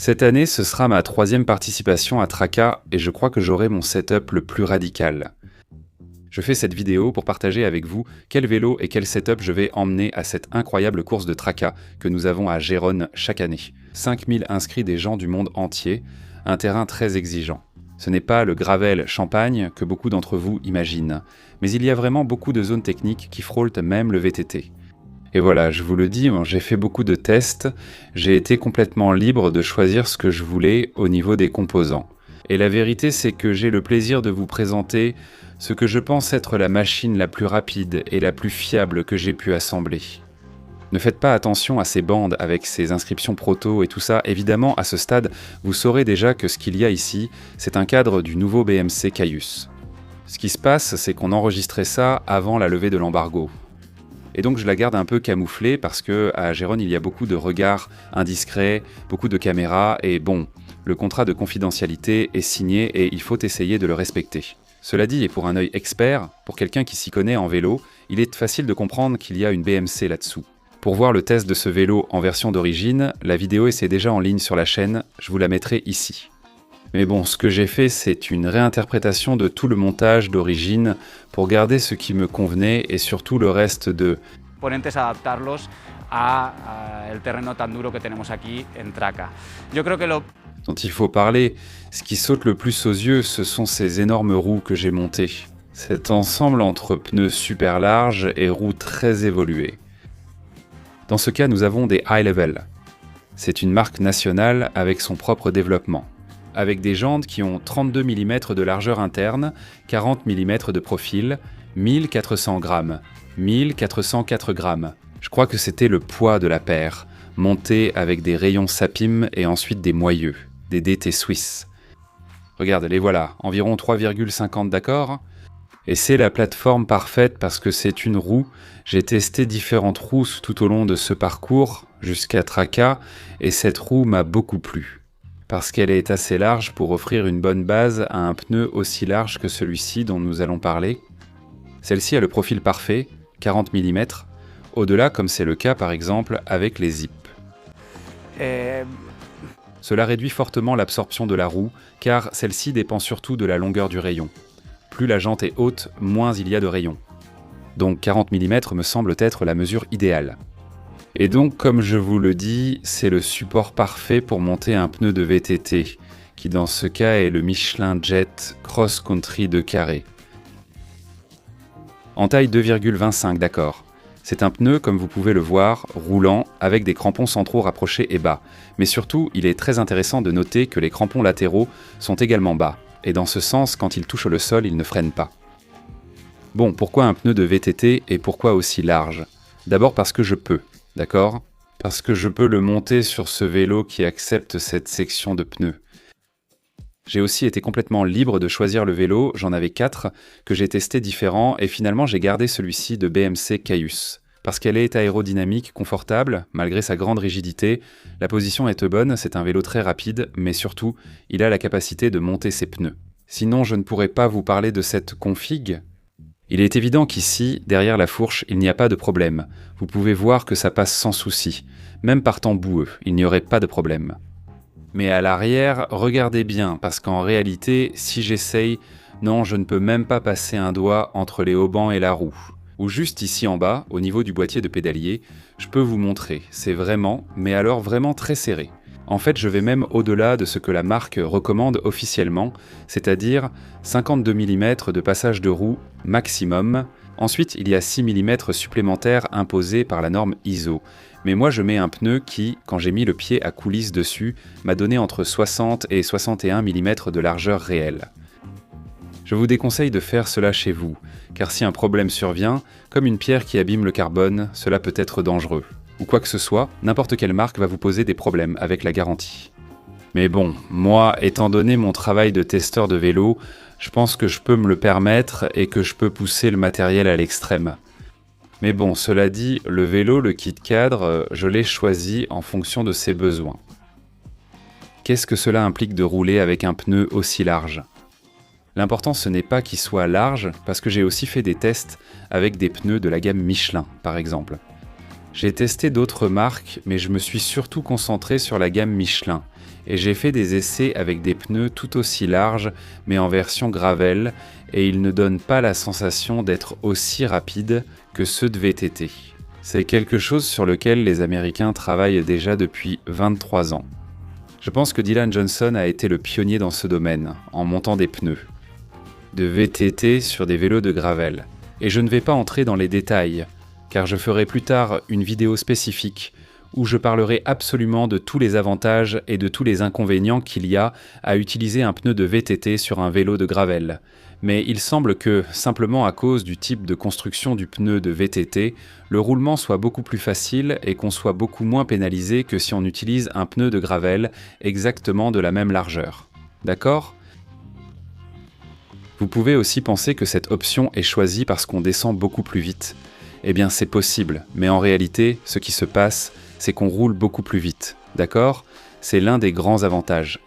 Cette année, ce sera ma 3e participation à Traka et je crois que j'aurai mon setup le plus radical. Je fais cette vidéo pour partager avec vous quel vélo et quel setup je vais emmener à cette incroyable course de Traka que nous avons à Gérone chaque année. 5000 inscrits des gens du monde entier, un terrain très exigeant. Ce n'est pas le gravel Champagne que beaucoup d'entre vous imaginent, mais il y a vraiment beaucoup de zones techniques qui frôlent même le VTT. Et voilà, je vous le dis, j'ai fait beaucoup de tests, j'ai été complètement libre de choisir ce que je voulais au niveau des composants. Et la vérité, c'est que j'ai le plaisir de vous présenter ce que je pense être la machine la plus rapide et la plus fiable que j'ai pu assembler. Ne faites pas attention à ces bandes avec ces inscriptions proto et tout ça. Évidemment, à ce stade, vous saurez déjà que ce qu'il y a ici, c'est un cadre du nouveau BMC Caius. Ce qui se passe, c'est qu'on enregistrait ça avant la levée de l'embargo. Et donc je la garde un peu camouflée parce que à Gérone, il y a beaucoup de regards indiscrets, beaucoup de caméras et bon, le contrat de confidentialité est signé et il faut essayer de le respecter. Cela dit, et pour un œil expert, pour quelqu'un qui s'y connaît en vélo, il est facile de comprendre qu'il y a une BMC là-dessous. Pour voir le test de ce vélo en version d'origine, la vidéo est déjà en ligne sur la chaîne, je vous la mettrai ici. Mais bon, ce que j'ai fait, c'est une réinterprétation de tout le montage d'origine pour garder ce qui me convenait et surtout le reste de componentes adaptarlos a el terreno tan duro que tenemos aquí en Traka. Yo creo que dont il faut parler. Ce qui saute le plus aux yeux, ce sont ces énormes roues que j'ai montées. Cet ensemble entre pneus super larges et roues très évoluées. Dans ce cas, nous avons des High Level. C'est une marque nationale avec son propre développement. Avec des jantes qui ont 32 mm de largeur interne, 40 mm de profil, 1400 grammes, 1404 grammes. Je crois que c'était le poids de la paire, monté avec des rayons Sapim et ensuite des moyeux, des DT suisses. Regarde, les voilà, environ 3,50 d'accord. Et c'est la plateforme parfaite parce que c'est une roue. J'ai testé différentes roues tout au long de ce parcours jusqu'à Traka et cette roue m'a beaucoup plu. Parce qu'elle est assez large pour offrir une bonne base à un pneu aussi large que celui-ci dont nous allons parler. Celle-ci a le profil parfait, 40 mm, au-delà comme c'est le cas par exemple avec les zips. Cela réduit fortement l'absorption de la roue, car celle-ci dépend surtout de la longueur du rayon. Plus la jante est haute, moins il y a de rayon. Donc 40 mm me semble être la mesure idéale. Et donc, comme je vous le dis, c'est le support parfait pour monter un pneu de VTT, qui dans ce cas est le Michelin Jet Cross Country de carré. En taille 2,25 d'accord. C'est un pneu, comme vous pouvez le voir, roulant, avec des crampons centraux rapprochés et bas. Mais surtout, il est très intéressant de noter que les crampons latéraux sont également bas. Et dans ce sens, quand il touche le sol, il ne freine pas. Bon, pourquoi un pneu de VTT et pourquoi aussi large ? D'abord parce que je peux. D'accord ? Parce que je peux le monter sur ce vélo qui accepte cette section de pneus. J'ai aussi été complètement libre de choisir le vélo, j'en avais 4, que j'ai testés différents, et finalement j'ai gardé celui-ci de BMC Caius. Parce qu'elle est aérodynamique, confortable, malgré sa grande rigidité, la position est bonne, c'est un vélo très rapide, mais surtout, il a la capacité de monter ses pneus. Sinon, je ne pourrais pas vous parler de cette config. Il est évident qu'ici, derrière la fourche, il n'y a pas de problème. Vous pouvez voir que ça passe sans souci. Même par temps boueux, il n'y aurait pas de problème. Mais à l'arrière, regardez bien, parce qu'en réalité, si j'essaye, non, je ne peux même pas passer un doigt entre les haubans et la roue. Ou juste ici en bas, au niveau du boîtier de pédalier, je peux vous montrer. C'est vraiment, mais alors vraiment très serré. En fait, je vais même au-delà de ce que la marque recommande officiellement, c'est-à-dire 52 mm de passage de roue maximum. Ensuite, il y a 6 mm supplémentaires imposés par la norme ISO. Mais moi, je mets un pneu qui, quand j'ai mis le pied à coulisse dessus, m'a donné entre 60 et 61 mm de largeur réelle. Je vous déconseille de faire cela chez vous, car si un problème survient, comme une pierre qui abîme le carbone, cela peut être dangereux. Ou quoi que ce soit, n'importe quelle marque va vous poser des problèmes avec la garantie. Mais bon, moi, étant donné mon travail de testeur de vélo, je pense que je peux me le permettre et que je peux pousser le matériel à l'extrême. Mais bon, cela dit, le vélo, le kit cadre, je l'ai choisi en fonction de ses besoins. Qu'est-ce que cela implique de rouler avec un pneu aussi large ? L'important, ce n'est pas qu'il soit large, parce que j'ai aussi fait des tests avec des pneus de la gamme Michelin, par exemple. J'ai testé d'autres marques, mais je me suis surtout concentré sur la gamme Michelin. Et j'ai fait des essais avec des pneus tout aussi larges, mais en version gravel, et ils ne donnent pas la sensation d'être aussi rapides que ceux de VTT. C'est quelque chose sur lequel les Américains travaillent déjà depuis 23 ans. Je pense que Dylan Johnson a été le pionnier dans ce domaine, en montant des pneus de VTT sur des vélos de gravel. Et je ne vais pas entrer dans les détails, car je ferai plus tard une vidéo spécifique où je parlerai absolument de tous les avantages et de tous les inconvénients qu'il y a à utiliser un pneu de VTT sur un vélo de gravel. Mais il semble que, simplement à cause du type de construction du pneu de VTT, le roulement soit beaucoup plus facile et qu'on soit beaucoup moins pénalisé que si on utilise un pneu de gravel exactement de la même largeur. D'accord ? Vous pouvez aussi penser que cette option est choisie parce qu'on descend beaucoup plus vite. Eh bien c'est possible, mais en réalité, ce qui se passe, c'est qu'on roule beaucoup plus vite. D'accord ? C'est l'un des grands avantages.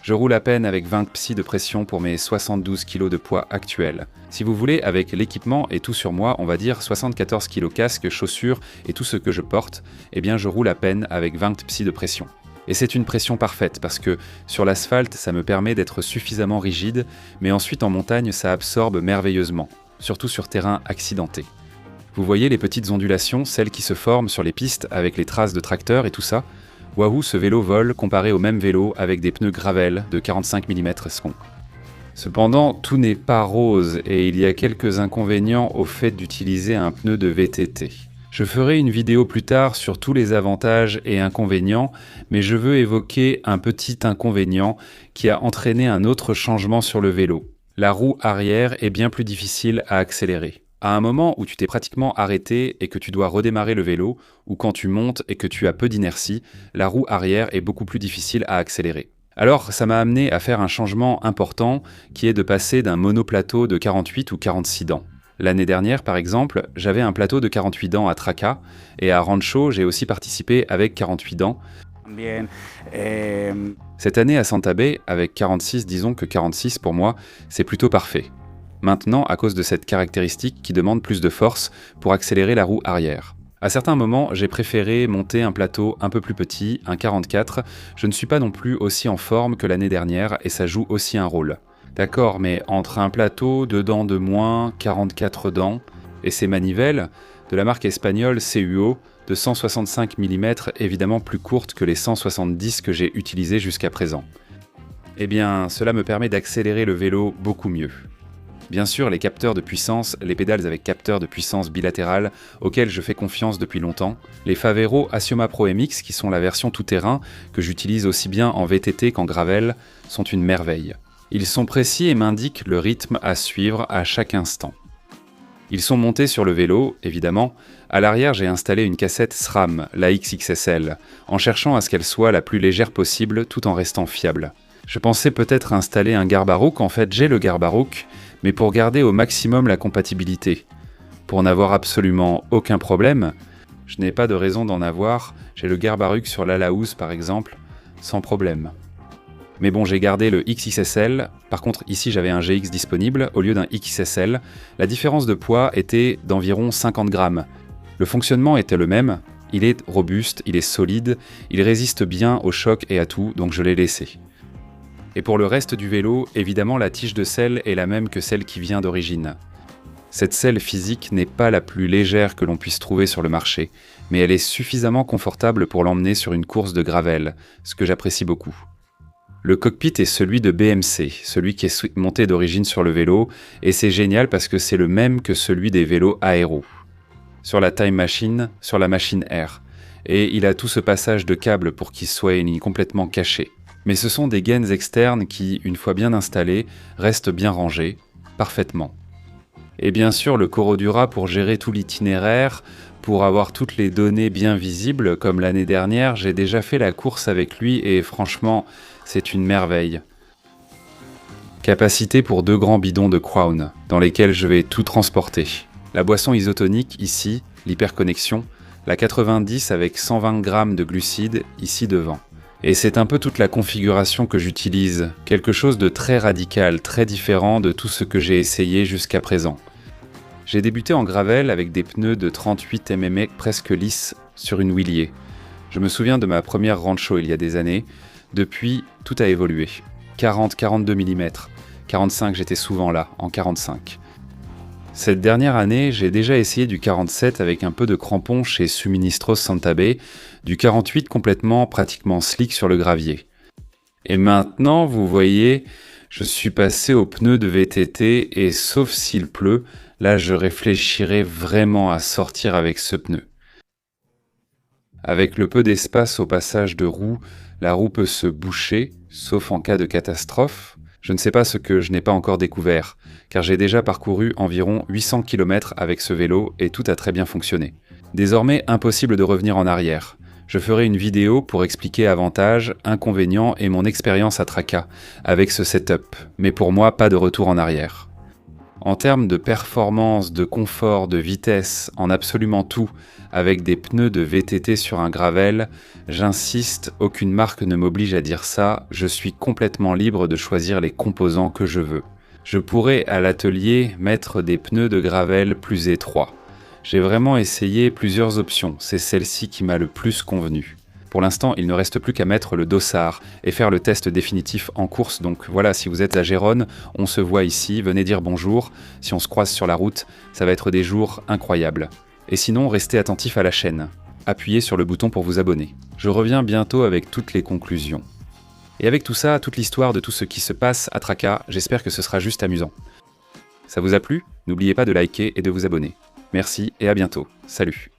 Je roule à peine avec 20 psi de pression pour mes 72 kg de poids actuels. Si vous voulez, avec l'équipement et tout sur moi, on va dire 74 kg casque, chaussures et tout ce que je porte, eh bien je roule à peine avec 20 psi de pression. Et c'est une pression parfaite parce que sur l'asphalte, ça me permet d'être suffisamment rigide, mais ensuite en montagne, ça absorbe merveilleusement, surtout sur terrain accidenté. Vous voyez les petites ondulations, celles qui se forment sur les pistes avec les traces de tracteurs et tout ça ? Wahoo, ce vélo vole comparé au même vélo avec des pneus gravel de 45 mm second. Cependant, tout n'est pas rose et il y a quelques inconvénients au fait d'utiliser un pneu de VTT. Je ferai une vidéo plus tard sur tous les avantages et inconvénients, mais je veux évoquer un petit inconvénient qui a entraîné un autre changement sur le vélo. La roue arrière est bien plus difficile à accélérer. À un moment où tu t'es pratiquement arrêté et que tu dois redémarrer le vélo, ou quand tu montes et que tu as peu d'inertie, la roue arrière est beaucoup plus difficile à accélérer. Alors, ça m'a amené à faire un changement important qui est de passer d'un monoplateau de 48 ou 46 dents. L'année dernière, par exemple, j'avais un plateau de 48 dents à Traca, et à Rancho, j'ai aussi participé avec 48 dents. Cette année à Santa Be, avec 46, disons que 46 pour moi, c'est plutôt parfait. Maintenant, à cause de cette caractéristique qui demande plus de force pour accélérer la roue arrière. À certains moments, j'ai préféré monter un plateau un peu plus petit, un 44. Je ne suis pas non plus aussi en forme que l'année dernière et ça joue aussi un rôle. D'accord, mais entre un plateau, 2 dents de moins, 44 dents, et ces manivelles, de la marque espagnole CUO, de 165 mm, évidemment plus courtes que les 170 que j'ai utilisées jusqu'à présent. Eh bien, cela me permet d'accélérer le vélo beaucoup mieux. Bien sûr, les capteurs de puissance, les pédales avec capteur de puissance bilatéral, auxquels je fais confiance depuis longtemps, les Favero Asioma Pro MX, qui sont la version tout-terrain, que j'utilise aussi bien en VTT qu'en gravel, sont une merveille. Ils sont précis et m'indiquent le rythme à suivre à chaque instant. Ils sont montés sur le vélo, évidemment. À l'arrière, j'ai installé une cassette SRAM, la XXSL, en cherchant à ce qu'elle soit la plus légère possible tout en restant fiable. Je pensais peut-être installer un Garbarouk, en fait j'ai le Garbarouk, mais pour garder au maximum la compatibilité. Pour n'avoir absolument aucun problème, je n'ai pas de raison d'en avoir, j'ai le Garbarouk sur l'Alaouz par exemple, sans problème. Mais bon, j'ai gardé le XXSL, par contre ici j'avais un GX disponible au lieu d'un XSL, la différence de poids était d'environ 50 grammes. Le fonctionnement était le même, il est robuste, il est solide, il résiste bien au choc et à tout, donc je l'ai laissé. Et pour le reste du vélo, évidemment la tige de selle est la même que celle qui vient d'origine. Cette selle physique n'est pas la plus légère que l'on puisse trouver sur le marché, mais elle est suffisamment confortable pour l'emmener sur une course de gravel, ce que j'apprécie beaucoup. Le cockpit est celui de BMC, celui qui est monté d'origine sur le vélo, et c'est génial parce que c'est le même que celui des vélos aéro. Sur la Time Machine, sur la Machine Air. Et il a tout ce passage de câbles pour qu'il soit complètement caché. Mais ce sont des gaines externes qui, une fois bien installées, restent bien rangées, parfaitement. Et bien sûr, le Corodura pour gérer tout l'itinéraire, pour avoir toutes les données bien visibles, comme l'année dernière, j'ai déjà fait la course avec lui et franchement, c'est une merveille. Capacité pour 2 grands bidons de Crown, dans lesquels je vais tout transporter. La boisson isotonique ici, l'hyperconnexion, la 90 avec 120 grammes de glucides ici devant. Et c'est un peu toute la configuration que j'utilise, quelque chose de très radical, très différent de tout ce que j'ai essayé jusqu'à présent. J'ai débuté en gravel avec des pneus de 38 mm presque lisses sur une wheelier. Je me souviens de ma première rancho il y a des années. Depuis, tout a évolué. 40-42 mm. 45, j'étais souvent là, en 45. Cette dernière année, j'ai déjà essayé du 47 avec un peu de crampon chez Suministros Santabe, du 48 complètement, pratiquement slick sur le gravier. Et maintenant, vous voyez, je suis passé aux pneus de VTT et sauf s'il pleut, là je réfléchirais vraiment à sortir avec ce pneu. Avec le peu d'espace au passage de roues, la roue peut se boucher, sauf en cas de catastrophe. Je ne sais pas ce que je n'ai pas encore découvert, car j'ai déjà parcouru environ 800 km avec ce vélo et tout a très bien fonctionné. Désormais, impossible de revenir en arrière. Je ferai une vidéo pour expliquer avantages, inconvénients et mon expérience à Traka avec ce setup, mais pour moi, pas de retour en arrière. En termes de performance, de confort, de vitesse, en absolument tout, avec des pneus de VTT sur un gravel, j'insiste, aucune marque ne m'oblige à dire ça, je suis complètement libre de choisir les composants que je veux. Je pourrais à l'atelier mettre des pneus de gravel plus étroits. J'ai vraiment essayé plusieurs options, c'est celle-ci qui m'a le plus convenu. Pour l'instant, il ne reste plus qu'à mettre le dossard et faire le test définitif en course. Donc voilà, si vous êtes à Gérone, on se voit ici, venez dire bonjour. Si on se croise sur la route, ça va être des jours incroyables. Et sinon, restez attentifs à la chaîne. Appuyez sur le bouton pour vous abonner. Je reviens bientôt avec toutes les conclusions. Et avec tout ça, toute l'histoire de tout ce qui se passe à Traka, j'espère que ce sera juste amusant. Ça vous a plu ? N'oubliez pas de liker et de vous abonner. Merci et à bientôt. Salut.